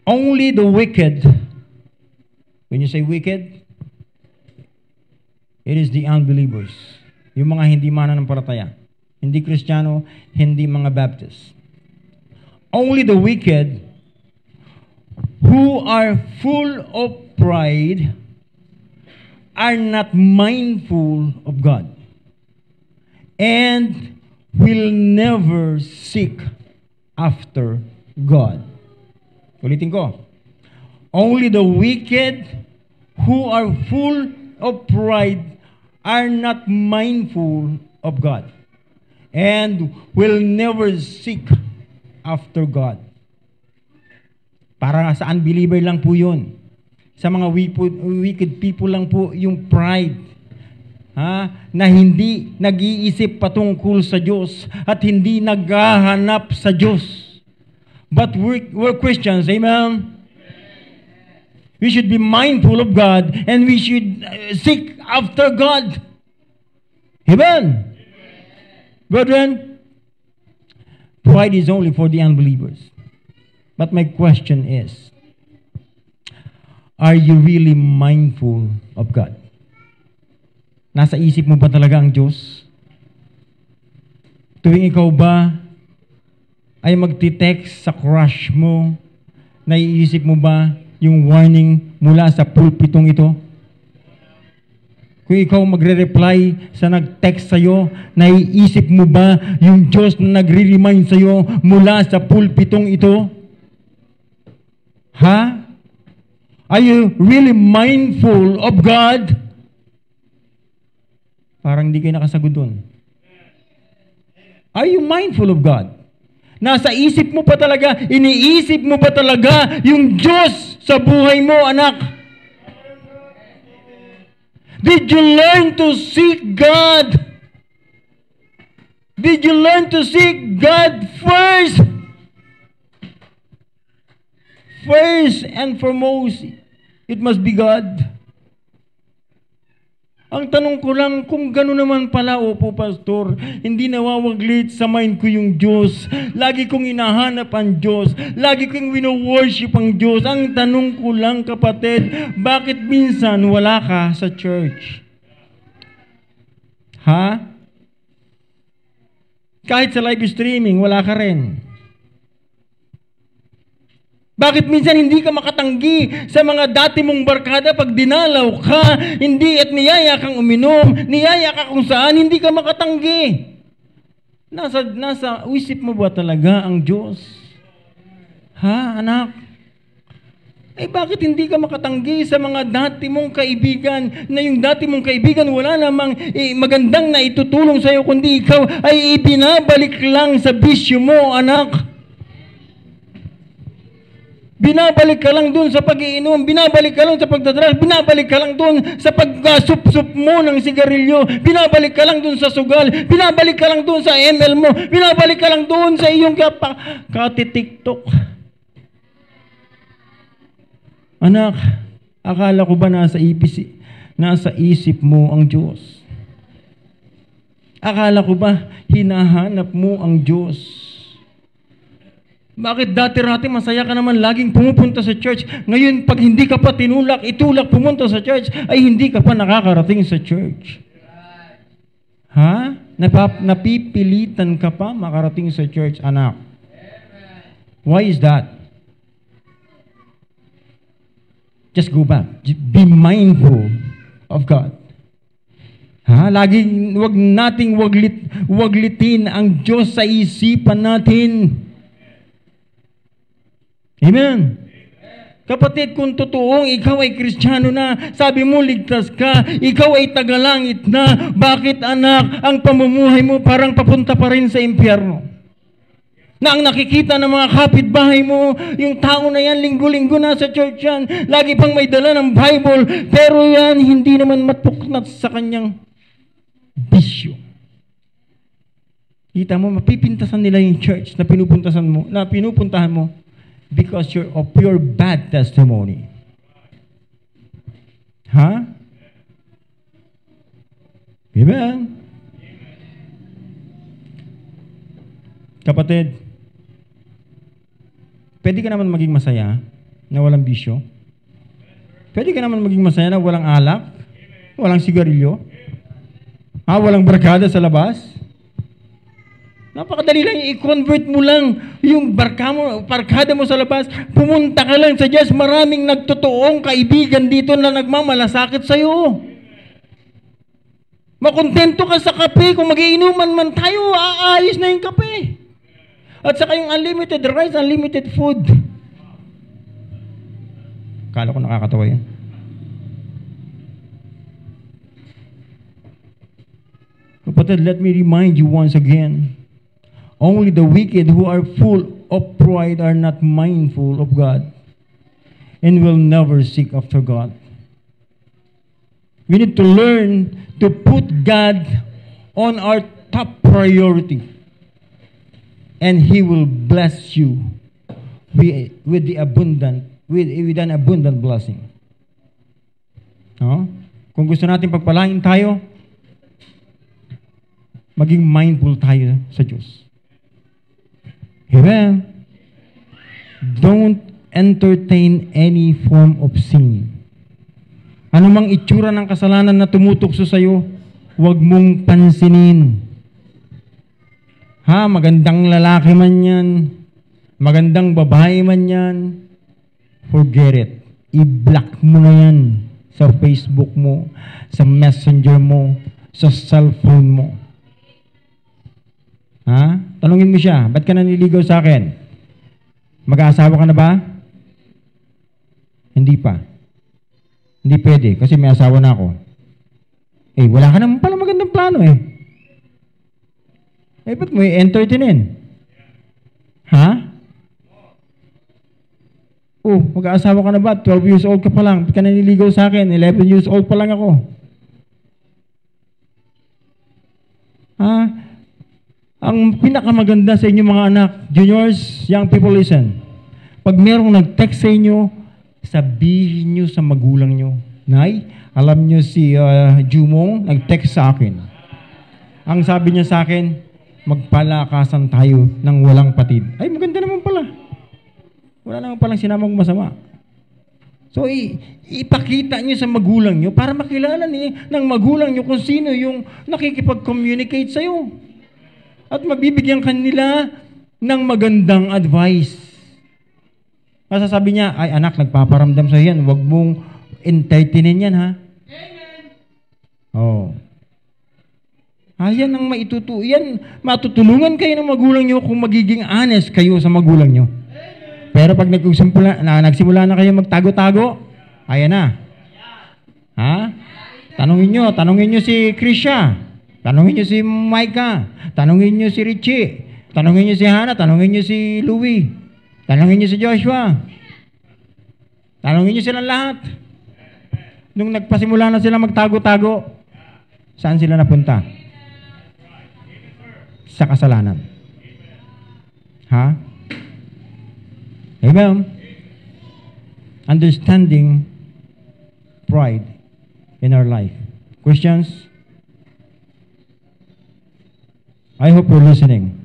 Only the wicked, when you say wicked, it is the unbelievers. Yung mga hindi mananampalataya. Hindi Kristiyano, hindi mga Baptist. Only the wicked who are full of pride are not mindful of God and will never seek after God. Ulitin ko. Only the wicked who are full of pride are not mindful of God and will never seek after God. Para sa unbeliever lang po yun. Sa mga wicked people lang po yung pride. Na hindi nag-iisip patungkol sa Diyos at hindi naghahanap sa Diyos. But we're Christians, amen? We should be mindful of God and we should seek after God. Amen? Brethren, pride is only for the unbelievers. But my question is, are you really mindful of God? Nasa isip mo ba talaga ang Diyos? Tuwing ikaw ba ay magti-text sa crush mo, naiisip mo ba yung warning mula sa pulpitong ito? Kung ikaw magre-reply sa nag-text sa'yo, naiisip mo ba yung Diyos na nagre-remind sa'yo mula sa pulpitong ito? Are you really mindful of God? Parang hindi kayo nakasagot doon. Are you mindful of God? Nasa isip mo pa talaga, iniisip mo pa talaga yung Diyos sa buhay mo, anak? Did you learn to seek God? Did you learn to seek God first? First and foremost, it must be God. Ang tanong ko lang, kung gano'n naman pala, opo, Pastor, hindi nawawaglit sa mind ko yung Diyos. Lagi kong inahanap ang Diyos. Lagi kong wino-worship ang Diyos. Ang tanong ko lang, kapatid, bakit minsan wala ka sa church? Kahit sa live streaming, wala ka rin. Bakit minsan hindi ka makatanggi sa mga dati mong barkada pag dinalaw ka, hindi at niyaya kang uminom, niyaya ka kung saan, hindi ka makatanggi. Nasa isip mo ba talaga ang Diyos? Ha, anak? Bakit hindi ka makatanggi sa mga dati mong kaibigan, na yung dati mong kaibigan wala namang magandang na itutulong sa'yo, kundi ikaw ay ibinabalik lang sa bisyo mo, anak? Binabalik ka lang doon sa pag-iinom, binabalik ka lang sa pagdadrugs, binabalik ka lang doon sa pagsup-sup mo ng sigarilyo, binabalik ka lang doon sa sugal, binabalik ka lang doon sa ML mo, binabalik ka lang doon sa iyong kati-TikTok. Anak, akala ko ba nasa isip mo ang Diyos? Akala ko ba hinahanap mo ang Diyos? Bakit dati-rati masaya ka naman laging pumupunta sa church? Ngayon, pag hindi ka pa itulak pumunta sa church, ay hindi ka pa nakakarating sa church. Ha? Napipilitan ka pa makarating sa church, anak. Why is that? Just go back. Be mindful of God. Ha? Laging wag nating waglitin ang Diyos sa isipan natin. Amen. Kapatid, kung totoong ikaw ay Kristiyano na, sabi mo ligtas ka, ikaw ay tagalangit na, bakit anak, ang pamumuhay mo parang papunta pa rin sa impyerno? Na ang nakikita ng mga kapitbahay mo, yung tao na yan, linggo-linggo na sa church yan, lagi pang may dala ng Bible, pero yan hindi naman matuknat sa kanyang bisyo. Kita mo, mapipintasan nila yung church na pinupuntahan mo, because of your bad testimony. Ha? Amen? Kapatid, pwede ka naman maging masaya na walang bisyo. Pwede ka naman maging masaya na walang alak, walang sigarilyo, walang barkada sa labas. Napakadali lang, i-convert mo lang yung barkada mo sa labas, pumunta ka lang sa Diyos, maraming nagtotoong kaibigan dito na nagmamalasakit sa'yo. Makontento ka sa kape, kung magiinuman man tayo, aayos na yung kape. At saka yung unlimited rice, unlimited food. Kala ko nakakatawa yun. Kapatid, let me remind you once again, only the wicked who are full of pride are not mindful of God and will never seek after God. We need to learn to put God on our top priority, and He will bless you with an abundant blessing. No? Kung gusto natin pagpalain tayo, maging mindful tayo sa Diyos. Amen. Don't entertain any form of sin. Ano mang itsura ng kasalanan na tumutukso sa'yo, huwag mong pansinin. Magandang lalaki man yan, magandang babae man yan, forget it. I-block mo na yan sa Facebook mo, sa Messenger mo, sa cellphone mo. Tanungin mo siya, ba't ka naniligaw sa akin? Mag-aasawa ka na ba? Hindi pa. Hindi pwede, kasi may asawa na ako. Wala ka naman pala magandang plano ba't mo i-entertainin? Mag-aasawa ka na ba? 12 years old ka pa lang. Ba't ka naniligaw sa akin? 11 years old pa lang ako. Ang pinakamaganda sa inyo mga anak, juniors, young people, listen. Pag merong nag-text sa inyo, sabihin nyo sa magulang nyo, Nay, alam nyo si Jumong nag-text sa akin. Ang sabi niya sa akin, magpalakasan tayo ng walang patid. Ay, maganda naman pala. Wala naman palang sinamang masama. So, ipakita nyo sa magulang nyo para makilala ng magulang nyo kung sino yung nakikipag-communicate sa'yo. At mabibigyan kanila ng magandang advice. Masasabi niya, ay anak, nagpaparamdam sa yan. Huwag mong entertainin yan, ha? Oh. Yan ang yan, matutulungan kayo ng magulang nyo kung magiging honest kayo sa magulang nyo. Pero pag nagsimula na kayo magtago-tago, ayan na. Ha? Tanungin nyo si Krisha. Tanungin nyo si Micah. Tanungin nyo si Richie. Tanungin nyo si Hannah. Tanungin nyo si Louie. Tanungin nyo si Joshua. Tanungin nyo silang lahat. Nung nagpasimula na sila magtago-tago, saan sila napunta? Sa kasalanan. Ha? Amen? Understanding pride in our life. Questions? I hope you're listening.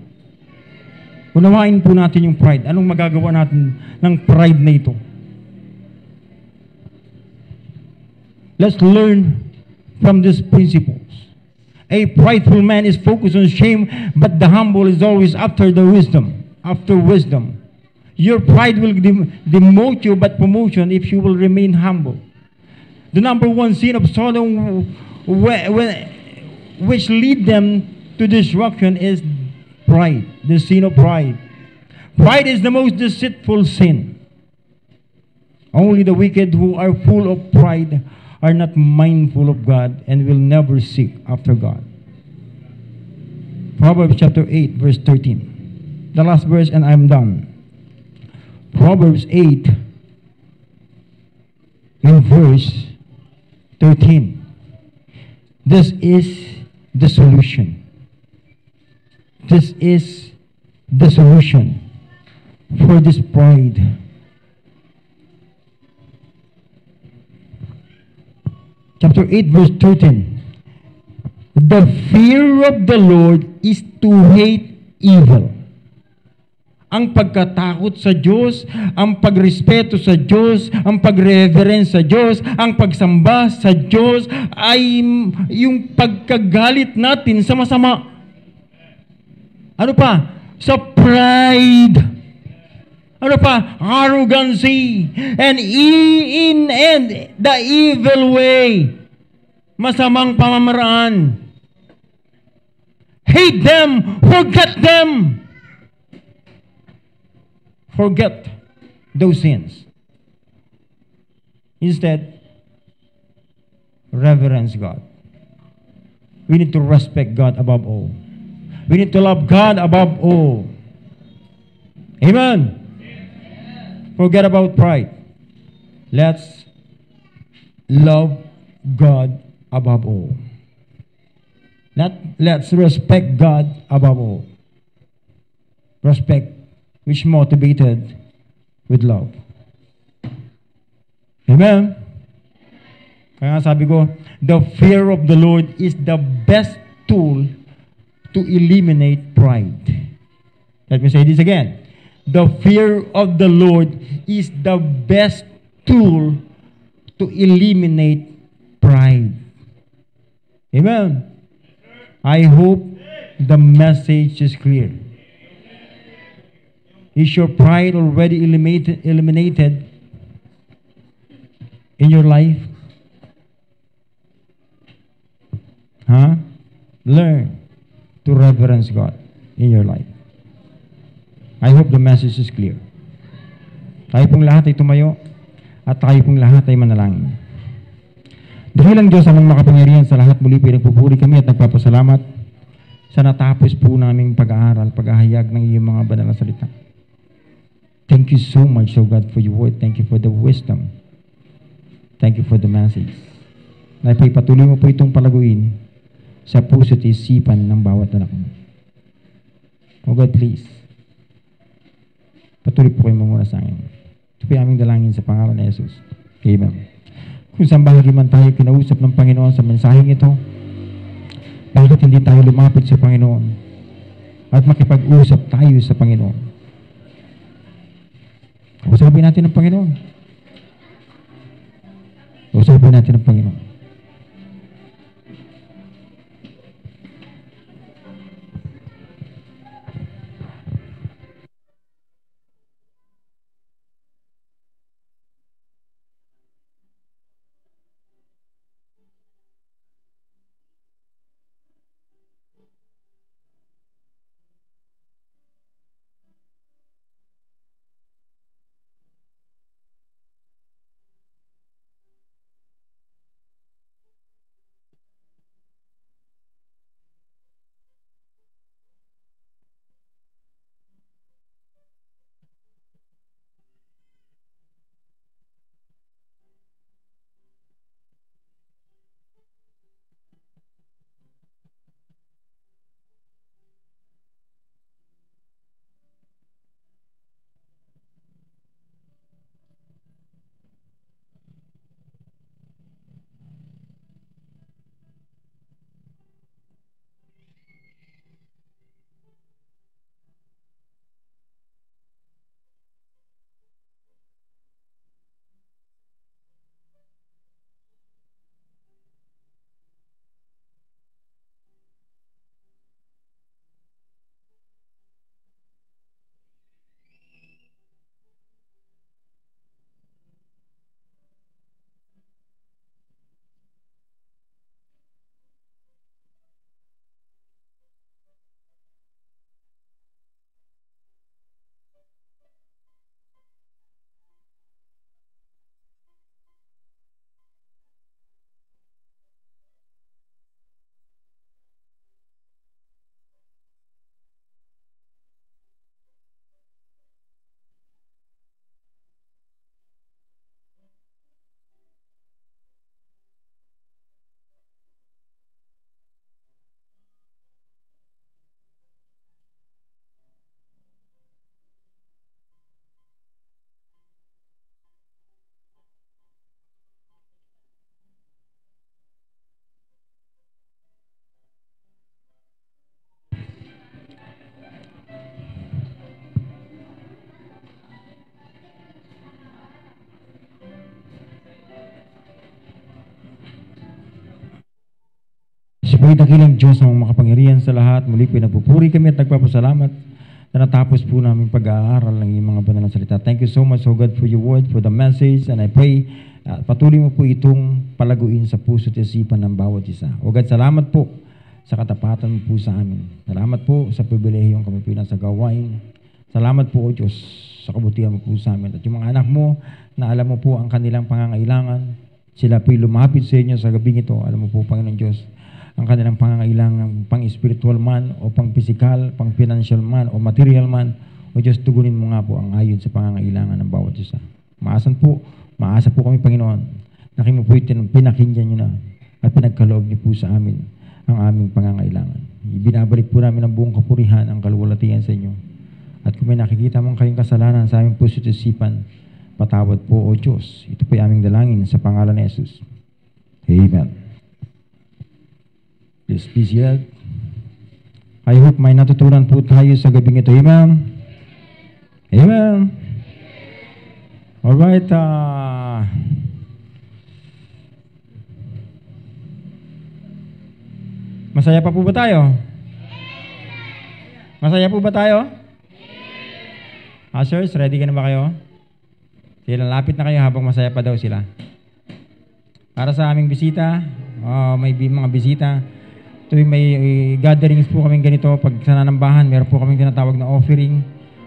Unawain po natin yung pride. Anong magagawa natin ng pride na ito? Let's learn from these principles. A prideful man is focused on shame, but the humble is always after the wisdom. After wisdom. Your pride will demote you, but promotion if you will remain humble. The number one sin of Sodom, which lead them to destruction, is pride. The sin of pride. Pride is the most deceitful sin. Only the wicked who are full of pride are not mindful of God and will never seek after God. Proverbs chapter 8, verse 13. The last verse, and I'm done. Proverbs 8, in verse 13. This is the solution. This is the solution for this pride. Chapter 8, verse 13. The fear of the Lord is to hate evil. Ang pagkatakot sa Diyos, ang pagrespeto sa Diyos, ang pagreverence sa Diyos, ang pagsamba sa Diyos ay yung pagkagalit natin sa masama. Ano pa? Sa pride. Ano pa? Arrogancy. And the evil way. Masamang pamamaraan. Hate them. Forget them. Forget those sins. Instead, reverence God. We need to respect God above all. We need to love God above all. Amen. Forget about pride. Let's love God above all. Let's respect God above all. Respect which motivated with love. Amen? Kaya sabi ko, the fear of the Lord is the best tool to eliminate pride. Let me say this again. The fear of the Lord is the best tool to eliminate pride. Amen? I hope the message is clear. Is your pride already eliminated in your life? Huh? Learn to reverence God in your life. I hope the message is clear. Tayo pong lahat ay tumayo at tayo pong lahat ay manalangin. Dahilang Diyos amang makapangyarihan sa lahat, muli pinagpupuri kami at nagpapasalamat sa natapos po naming pag-aaral, paghahayag ng iyong mga banal na salita. Thank you so much, O God, for your word. Thank you for the wisdom. Thank you for the message. Naipagpatuloy mo po itong palaguin sa puso at isipan ng bawat anak mo. O God, please. Patuloy po kayo muna sa akin. Ito po aming dalangin sa pangalan ni Jesus. Amen. Kung saan bahagi man tayo kinausap ng Panginoon sa mensaheng ito, bakit hindi tayo lumapit sa Panginoon at makipag-usap tayo sa Panginoon? Usapin natin ang Panginoon. Usapin natin ang Panginoon. po'y dakilang Diyos na makapangyarihan sa lahat. Muli po'y nagpupuri kami at nagpapasalamat na natapos po namin pag-aaral ng iyong mga banal na salita. Thank you so much, O God, for your word, for the message, and I pray patuloy mo po itong palaguin sa puso at isipan ng bawat isa. O God, salamat po sa katapatan mo po sa amin. Salamat po sa pribilehiyong kami po nasa gawain. Salamat po, O Diyos, sa kabutihan mo po sa amin. At yung mga anak mo, na alam mo po ang kanilang pangangailangan, sila po'y lumapit sa inyo sa gabing ito. Alam mo po, Panginoon Diyos, ang kanilang pangangailangan, pang-spiritual man, o pang-physical, pang-financial man, o material man. O Diyos, tugunin mo nga po ang ayon sa pangangailangan ng bawat isa. Maasa po kami, Panginoon, na kayo mo po pinakinggan nyo na at pinagkaloob niyo po sa amin ang aming pangangailangan. Ibinabalik po namin ang buong kapurihan, ang kaluwalhatian sa inyo. At kung may nakikita mong kayong kasalanan sa aming puso at isipan, patawad po, O Diyos. Ito po ay aming dalangin sa pangalan ni Jesus. Amen. Please be seated. I hope may natutunan po tayo sa gabing ito. Amen. Amen. Alright. Masaya pa po ba tayo? Masaya po ba tayo? Ushers, ready ka na ba kayo? Sila, lapit na kayo habang masaya pa daw sila. Para sa aming bisita, may mga bisita, tuwing may gatherings po kaming ganito, pag sa nanambahan, meron po kaming tinatawag na offering.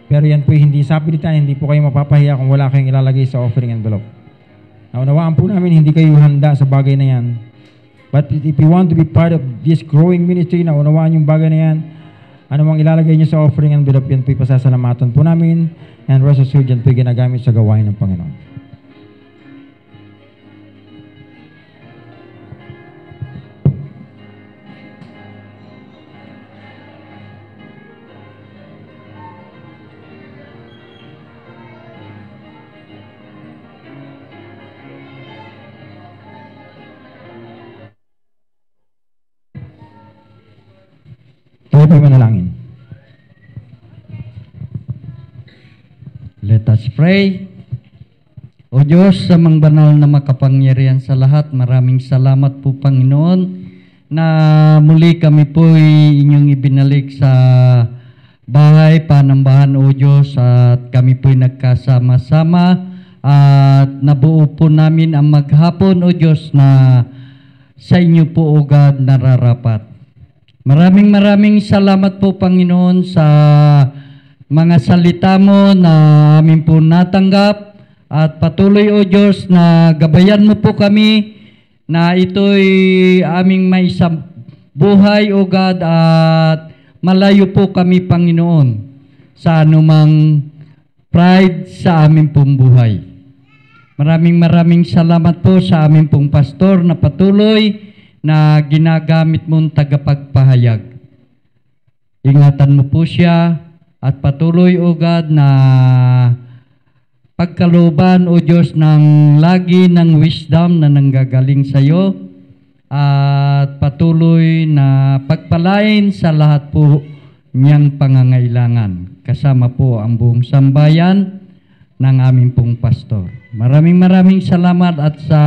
Pero yan po hindi sapilitan, hindi po kayo mapapahiya kung wala kayong ilalagay sa offering envelope. Naunawaan po namin, hindi kayo handa sa bagay na yan. But if you want to be part of this growing ministry, naunawaan yung bagay na yan, ano mang ilalagay nyo sa offering envelope, yan po ipasasalamatan po namin. And rest assured, yan po ginagamit sa gawain ng Panginoon. Kaya po manalangin. Let us pray. O Diyos, sa mga banal na makapangyarihan sa lahat, maraming salamat po, Panginoon, na muli kami po inyong ibinalik sa bahay, panambahan, O Diyos, at kami po nagkasama-sama at nabuo po namin ang maghapon, O Diyos, na sa inyo po, O God, nararapat. Maraming salamat po, Panginoon, sa mga salita mo na amin po natanggap at patuloy, O Diyos, na gabayan mo po kami na ito'y aming maisang buhay, O God, at malayo po kami, Panginoon, sa anumang pride sa aming pong buhay. Maraming salamat po sa aming pong pastor na patuloy na ginagamit mong tagapagpahayag. Ingatan mo po siya at patuloy, O God, na pagkalooban, O Diyos, ng lagi ng wisdom na nanggagaling sa iyo at patuloy na pagpalain sa lahat po niyang pangangailangan. Kasama po ang buong sambayan ng aming pong pastor. Maraming salamat at sa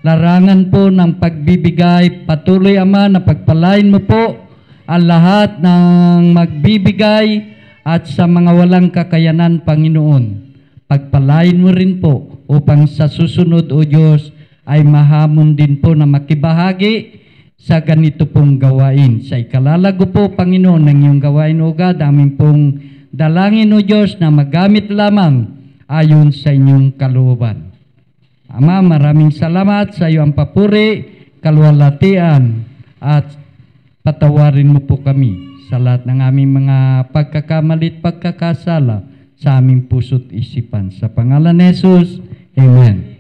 larangan po ng pagbibigay, patuloy, Ama, na pagpalain mo po ang lahat ng magbibigay at sa mga walang kakayanan, Panginoon. Pagpalain mo rin po upang sa susunod, O Diyos, ay mahamon din po na makibahagi sa ganito pong gawain. Sa ikalalago po, Panginoon, ng iyong gawain, O God, amin pong dalangin, O Diyos, na magamit lamang ayon sa inyong kalooban. Ama, maraming salamat sa iyo ang papuri, kaluwalhatian at patawarin mo po kami sa lahat ng aming mga pagkakamali at pagkakasala sa aming puso't isipan. Sa pangalan ni Jesus, Amen.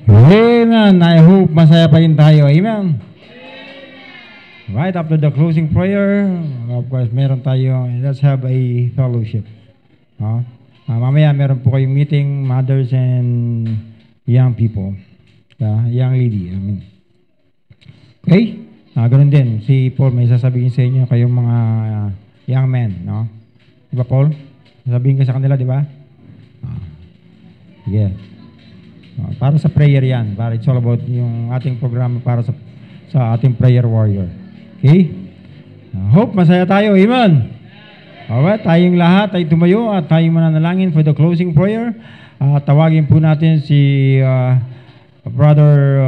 Amen. I hope masaya pa rin tayo. Amen. Right after the closing prayer, of course, meron tayo, let's have a fellowship. Mamaya meron po kayong meeting, mothers and young people. Young lady. Amen. Okay? Ganun din. Si Paul may sasabihin sa inyo kayong mga young men. No? Di ba, Paul? Sabihin ka sa kanila, di ba? Sige. Para sa prayer yan. Para it's all about yung ating programa para sa ating prayer warrior. Okay? Hope masaya tayo. Amen. Alright, tayong lahat ay tumayo at tayong mananalangin for the closing prayer. Tawagin po natin si Brother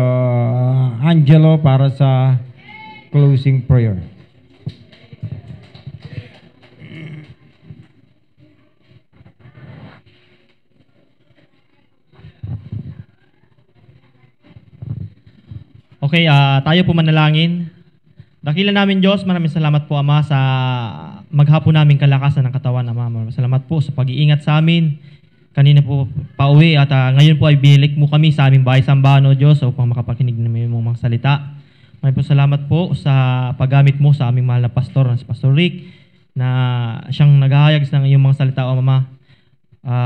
Angelo para sa closing prayer. Okay, tayo po manalangin. Dakilan namin Diyos, maraming salamat po Ama sa maghapon namin kalakasan ng katawan Ama. Maraming salamat po sa pag-iingat sa amin. Kanina po pauwi at ngayon po ay binilik mo kami sa aming bahay sambahan o Diyos upang makapakinig ng iyong mga salita. Maraming po salamat po sa paggamit mo sa aming mahal na pastor na si Pastor Rick na siyang naghahayag ng iyong mga salita o Ama.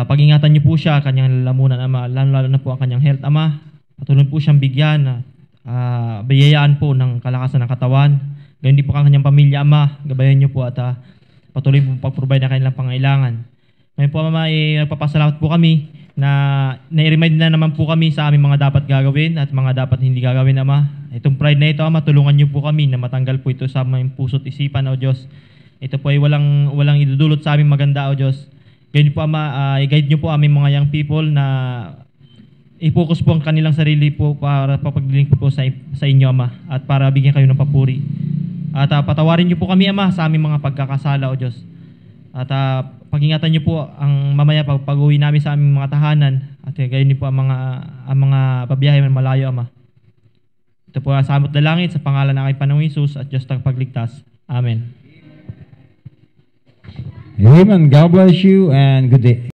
Pag-ingatan niyo po siya, kanyang lalamunan Ama, lalo na po ang kanyang health Ama. Patuloy po siyang bigyan biyayaan po ng kalakasan ng katawan. Gayon din po ang kanyang pamilya Ama. Gabayan niyo po at patuloy po pag-provide ng kanilang pangailangan. Ngayon po Ama, nagpapasalamat po kami na nai-remind na naman po kami sa aming mga dapat gagawin at mga dapat hindi gagawin Ama. Itong pride na ito Ama, tulungan niyo po kami na matanggal po ito sa aming puso't isipan o Diyos. Ito po ay walang idudulot sa aming maganda o Diyos. Gayon po Ama, i-guide niyo po aming mga young people na i-focus po ang kanilang sarili po para papaglilink po sa inyo Ama at para bigyan kayo ng papuri. At patawarin niyo po kami Ama sa aming mga pagkakasala o Diyos. At pag-ingatan niyo po ang mamaya pag-uwi namin sa aming mga tahanan at gayon din po ang mga pabiyahe ng malayo Ama. Ito po ang samot na langit sa pangalan ng aking Panginoong Hesus at Diyos tagapagligtas. Amen. Amen. God bless you and good day.